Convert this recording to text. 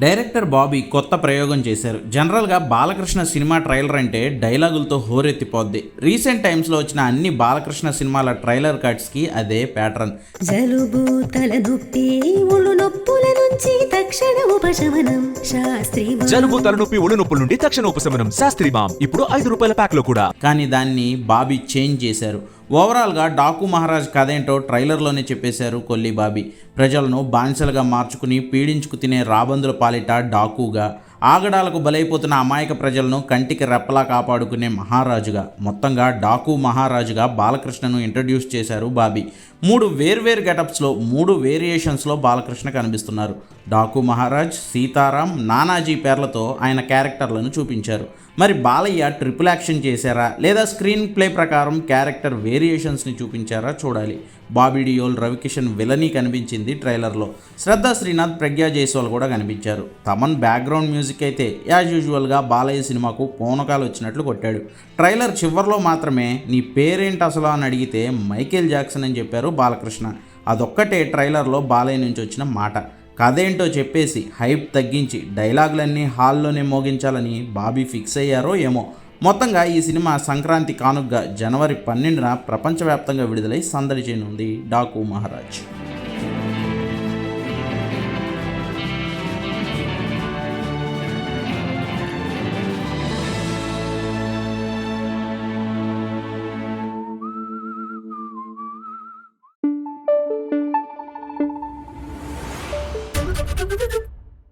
Director Bobby కొత్త ప్రయోగం చేశారు. జనరల్గా బాలకృష్ణ సినిమా ట్రైలర్ అంటే డైలాగులతో హోరెత్తిపోద్ది. రీసెంట్ టైమ్స్లో వచ్చిన అన్ని బాలకృష్ణ సినిమాల ట్రైలర్ కట్స్కి అదే ప్యాటర్న్. జలుబు తలనొప్పి ఒళ్ళు నొప్పుల నుంచి తక్షణ ఉపశమనం శాస్త్రీ జలుబు తలనొప్పి ఒళ్ళు నొప్పుల నుండి తక్షణ ఉపశమనం శాస్త్రీ బామ్ ఇప్పుడు ₹5 ప్యాక్ లో కూడా. కానీ దాన్ని బాబీ చేంజ్ చేశారు. ఓవరాల్గా డాకు మహారాజ్ కథ ఏంటో ట్రైలర్లోనే చెప్పేశారు కొల్లి బాబీ. ప్రజలను బానిసలుగా మార్చుకుని పీడించుకు తినే రాబందుల పాలిట డాకుగా, ఆగడాలకు బలైపోతున్న అమాయక ప్రజలను కంటికి రెప్పలా కాపాడుకునే మహారాజుగా, మొత్తంగా డాకు మహారాజుగా బాలకృష్ణను ఇంట్రడ్యూస్ చేశారు బాబీ. 3 వేర్వేరు గెటప్స్లో 3 వేరియేషన్స్లో బాలకృష్ణ కనిపిస్తున్నారు. డాకు మహారాజ్, సీతారాం, నానాజీ పేర్లతో ఆయన క్యారెక్టర్లను చూపించారు. మరి బాలయ్య ట్రిపుల్ యాక్షన్ చేశారా లేదా స్క్రీన్ ప్లే ప్రకారం క్యారెక్టర్ వేరియేషన్స్ని చూపించారా చూడాలి. బాబీ డియోల్, రవికిషన్ విలనీ కనిపించింది ట్రైలర్లో. శ్రద్ధా శ్రీనాథ్, ప్రజ్ఞా జైస్వాల్ కూడా కనిపించారు. తమన్ బ్యాక్గ్రౌండ్ మ్యూజిక్ అయితే యాజ్ యూజువల్గా బాలయ్య సినిమాకు పూనకాలు వచ్చినట్లు కొట్టాడు. ట్రైలర్ చివరిలో మాత్రమే నీ పేరేంటి అసలు అని అడిగితే మైకేల్ జాక్సన్ అని చెప్పారు బాలకృష్ణ. అదొక్కటే ట్రైలర్లో బాలయ్య నుంచి వచ్చిన మాట. కథేంటో చెప్పేసి హైప్ తగ్గించి డైలాగులన్నీ హాల్లోనే మోగించాలని బాబీ ఫిక్స్ అయ్యారో ఏమో. మొత్తంగా ఈ సినిమా సంక్రాంతి కానుగ్గా జనవరి 12న ప్రపంచవ్యాప్తంగా విడుదలై సందడి చేయనుంది డాకు మహారాజ్.